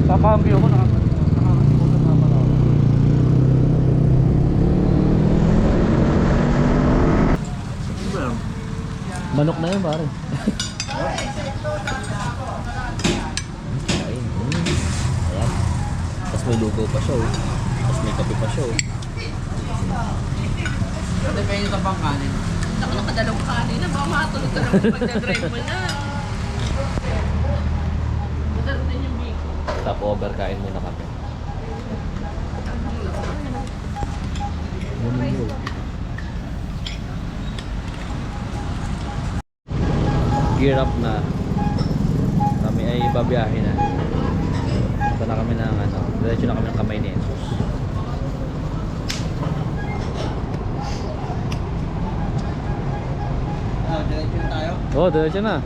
Kakambyo ko nakakalimutan na pala ako. Manok na yun pare. Ayun. Ayan. Tapos may lugaw pa siya oh. Tapos may kape pa siya oh. Depende sa pang kanin. Ako nakadalawang kanin na baka matulog ka naman pagdadrive mo na. Masarap din yung biko. Stop over, kain muna kape. Gear up na. Kami ay babiyahe na. Ito na kami ng ano. Diretso na kami ng Kamay ni Jesus. Diretso tayo. Oo, diretso na.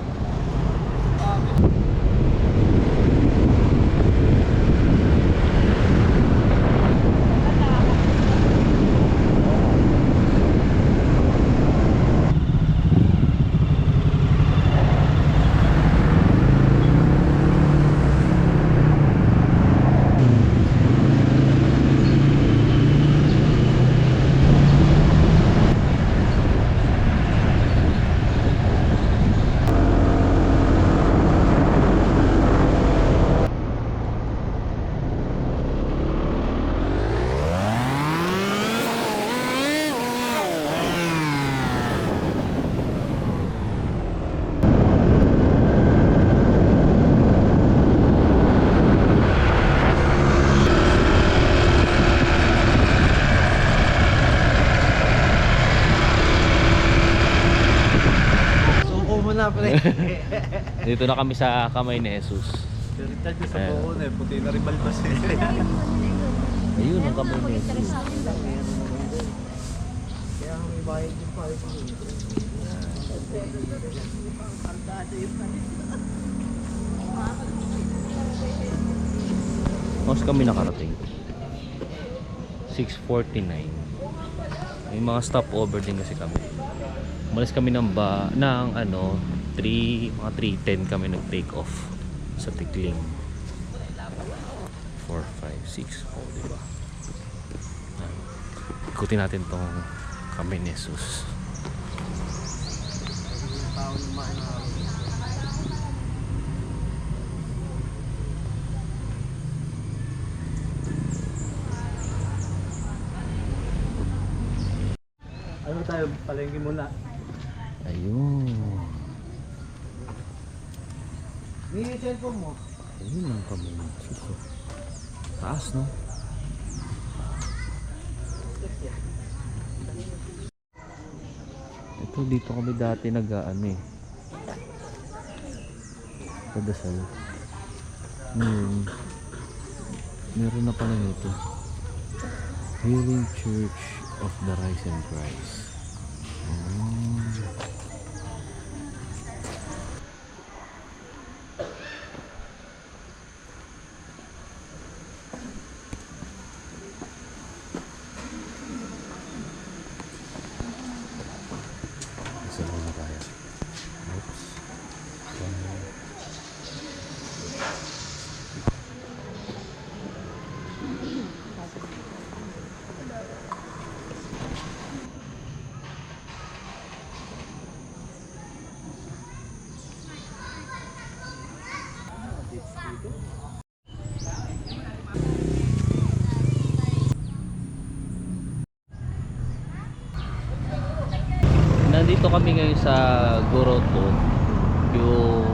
Suko mo na pre. Dito na kami sa Kamay ni Jesus. Diretso ko sa Ayan. buon eh. Puti na rin balbas eh. Ayun ang Kamay ni Jesus. Kaya may bayad yung pa. Mas kami nakarating 6:49. May mga stopover din kasi kami. Umalis kami ng ano 3, mga 3:10 kami nag-take off sa Tikling. 4, 5, 6, oh, diba? Ikutin natin tong Kamay ni Jesus. Ano tayo? Palengke muna. Ayun. May cellphone mo? Ayun ang Kamay ni Jesus. Oh. Taas, no? Ito, dito kami dati nag-ano eh. Padasal. Meron na pala nito. Healing Church of the Risen Christ. Isa muna tayo. Oops. Nandito kami ngayon sa Goroto, yung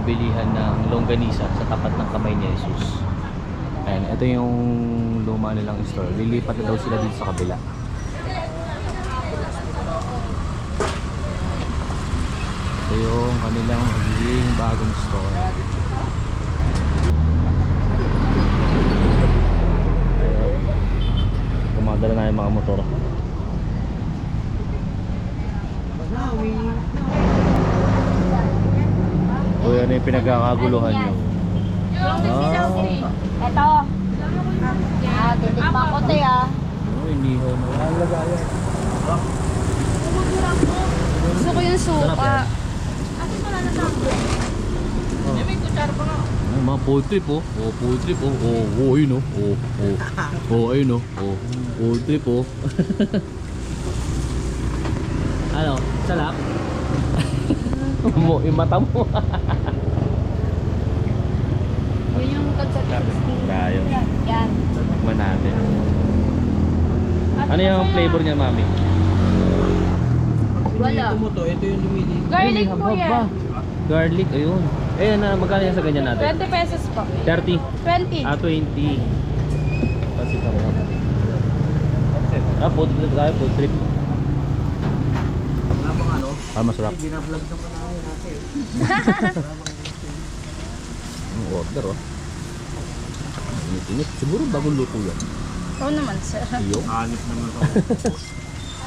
bilihan ng longganisa sa tapat ng Kamay ni Jesus. Ayan, ito yung luma nilang store. Lilipat na daw sila dito sa kabila. Ito yung kanilang magiging bagong store. Ayan, kumadala na yung mga motor. Uy, ano yung pinagkakaguluhan nyo? Eto. Titikman ko te Uy, inihaw na. Ang lagayan. Gusto ko yung Sarap suka. yan. Ako wala na sa akin. May kutsara pa nga. Ay, mga food trip oh. Oh, food trip oh. Oh, oh, ayun oh. Oh, oh. Oh, ayun oh. Oh, food trip oh. Ano? Salap? Mo, yung mata mo. Yun yung concept. Tayo. Yan. Tikman natin. Ano yung flavor niya, mami? Wala. Ito mo to, ito yung lumili. Garlic Ay, po may yan. haba. Garlic, ayun. Eh, magkano yan sa ganyan natin? 20 pesos po. 30. 20. Ah, 20. Kasi ako. Ah, food trip tayo, food trip. Wala pang ano? Ah, masarap. Binablog na pa namin natin. Ang order, oh. Init-init. Siguro bagong luto yan. Oo naman, sir. Iyo. Anip naman ito.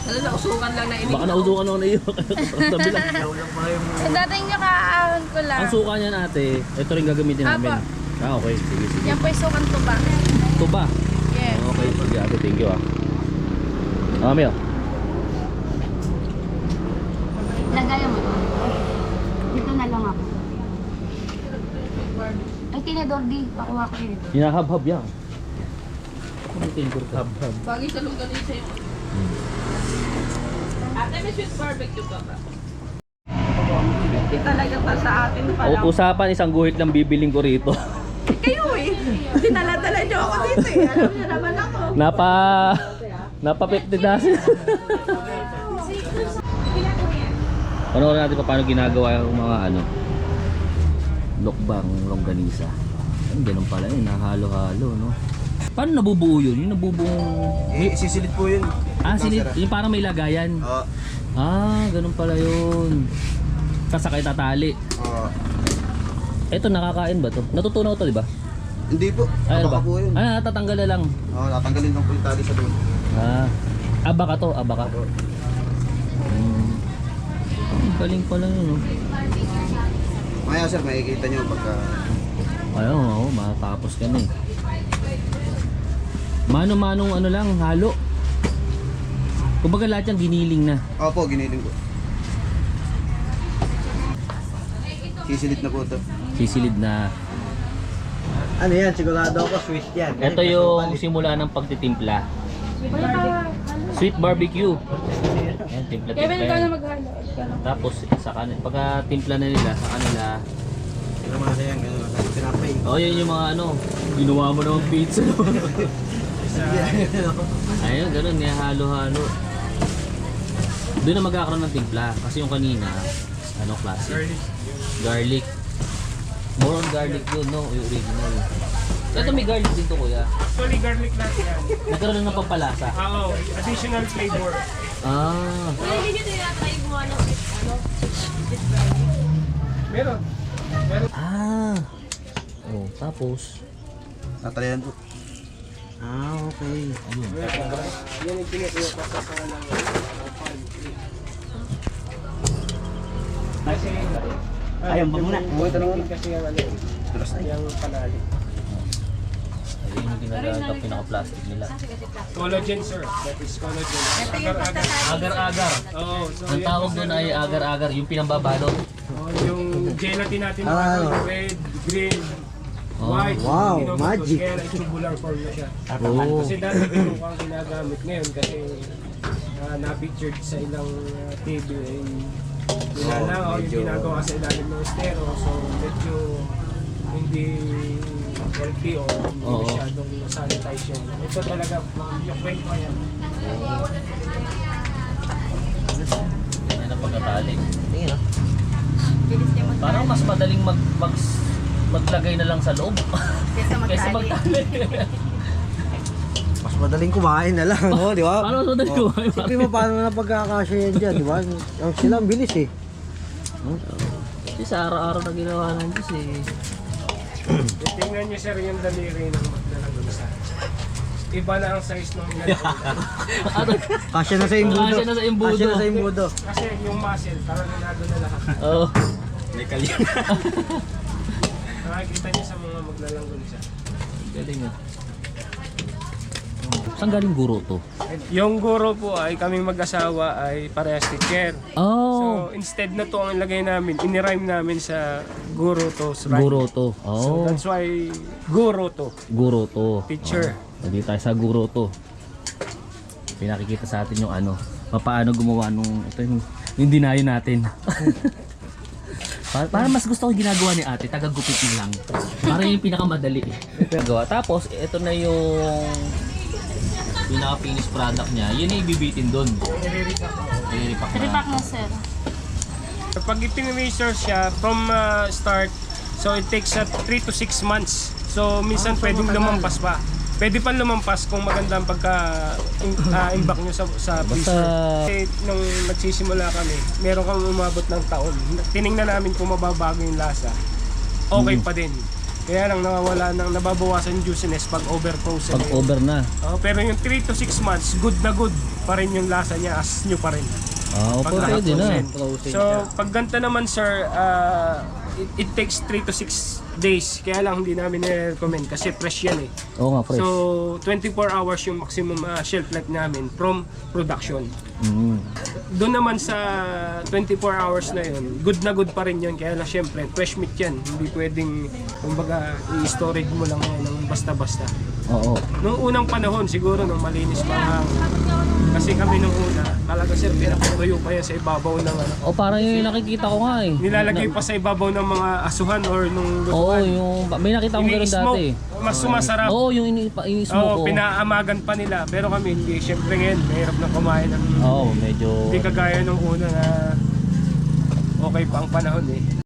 Ano, nausukan lang na ini. Baka nausukan ako na iyo. Sabi lang. Ikaw lang pala yung... Eh, dating nyo kaahon ko lang. Ang suka niyan, ate, ito rin gagamitin namin. Apa. Ah, okay. Sige, sige. Yan po yung sukan to ba? Ito ba? Yes. Okay, sige ate. Thank you, ah. Mami, oh. Lagayan mo to. Dito na lang ako. Ay, tinador di. Pakuha ko yun. Hinahab-hab yan. Ako may tinker ka. Hab-hab. Bagay sa longganisa yun. Ate, may sweet barbecue ka ba? Hindi talaga pa sa atin pala. Usapan, isang guhit lang bibiling ko rito. Kayo eh. Dinala-dala niyo ako dito eh. Alam niyo naman ako. Napa 50 dozen. Panoorin natin paano ginagawa yung mga ano lokbang longganisa. Ay, ganun pala yun, nahalo-halo, no? Paano nabubuo yun? Yung nabubuong... Sisilit po yun. yung parang may lagayan. Oo. Ganun pala yun. Tapos sakay tatali. Oo. Eto, nakakain ba to? Natutunaw to, di ba? Hindi po. Ay, ano ba? po yun. Natatanggal na lang. Oo, natanggalin lang po yung tali sa doon. Abaka to, abaka. Ang galing pala yun, no? Maya sir, makikita nyo pagka... Ayun, oo, matapos ka na eh. Mano-manong ano lang, halo. Kumbaga lahat yan giniling na. Opo, giniling po. Sisilit na po ito. Sisilid na. Ano yan? Sigurado ako sweet yan. Ito yung simula ng pagtitimpla. Sweet barbecue. Ayan, timpla-timpla Kevin, ikaw na yan. maghalo. Tapos sa kanila, pagka timpla na nila sa kanila. Pero mga yan, gano'n lang. Tinapay. Oh, yun yung mga ano, ginawa mo ng pizza. Ayun, ganun, niya halo-halo. Doon na magkakaroon ng timpla kasi yung kanina, ano, classic. Garlic. More on garlic yun, no? Yung original. Ito may garlic din to, kuya. Actually, garlic lang yan. Nagkaroon lang ng pampalasa. Oo, additional flavor. Ah. Hindi nyo tinatry gumawa ng Meron. Oh, tapos. Tatalian po. Okay. Ayun. Yan yung pinag-iwa pa sa lang. Kasi, Ayun ba muna? kasi yung ano, yung panali. Ayun yung ginagamit pinaka-plastic nila. Collagen, sir. That is collagen. Agar-agar. Agar-agar. Oo, so Ang yan tawag po, doon sir. ay agar-agar, yung pinambabalot. Oo, yung gelatin natin, Ano? red, green, Oh. white. Wow, Ginugtos, magic. Kaya tubular form na siya. Oh. Kasi dati puro kang ginagamit ngayon kasi na-pictured sa ilang TV yung ginagawa sa ilalim ng estero, so medyo hindi healthy o hindi Oo. masyadong sanitize yun. Ito talaga yung kwento yan. Yan ang pagkatali. Tingin ah. Parang mas madaling maglagay na lang sa loob. Kaysa magtali. Mas madaling kumain na lang, oh, di ba? Paano mas madaling kumain? Sige mo, paano na pagkakasya yan dyan, di ba? Ang sila, ang bilis eh. Kasi sa araw-araw na ginawa ng Diyos eh. Tingnan niyo sir yung daliri ng magdalagunsa. Iba na ang size ng lalaki. Kasya na sa imbudo. Kasya na sa imbudo. Kasya na sa imbudo. Kasi yung muscle, parang nanado na lahat. Oo. May kalyan. Nakikita niyo sa mga maglalanggunsa. Galing ah. Saan galing guro to? Yung guro po ay kaming mag-asawa ay parehas teacher. Oh, So instead na to ang ilagay namin, inirime namin sa guro to. guro to. So Oh, that's why guro to. guro to. Teacher. Nandito tayo sa guro to. Pinakikita sa atin yung ano, paano gumawa nung ito yung dinayo natin. para mas gusto ko ginagawa ni ate, taga-gupit na lang. Para yung pinakamadali. Gawa. Tapos ito na yung pinaka-finished product niya. Yun yung ibibitin doon. Iripak na. Tripak na sir. Pag ipin-research siya from start, so it takes 3 to 6 months. So minsan pwedeng lumampas pa. Pwede pa lumampas kung maganda ang pagka-imbak nyo sa freezer. Kasi nung nagsisimula kami, meron kang umabot ng taon. Tiningnan namin kung mababago yung lasa. Okay pa din. Kaya lang nababawasan yung juiciness pag over-frozen. Pag over na. Pero yung 3 to 6 months, good na good pa rin yung lasa niya as new pa rin. Opo, pwede na. So, pag ganito naman sir, it takes 3 to 6 days. Kaya lang hindi namin nire-recommend kasi fresh yan eh. Oo nga, fresh. So, 24 hours yung maximum shelf life namin from production. Doon naman sa 24 hours na yun, good na good pa rin yun. Kaya lang syempre, fresh meat yan. Hindi pwedeng, kumbaga, i-storage mo lang yan ng basta-basta. Oo. Nung unang panahon, siguro nung malinis pa nga, kasi kami nung una, talaga sir, pinaputuyo pa yan sa ibabaw ng ano. O parang yung nakikita ko nga eh. Nilalagay pa sa ibabaw ng mga asuhan or nung Oo, yung may nakita akong ganun dati. Mas sumasarap. Oo, yung ini-smoke Oo, ko. pinaamagan pa nila. Pero kami hindi. Siyempre ngayon, mahirap na kumain ng... Oo, medyo Hindi kagaya nung una na okay pa ang panahon eh.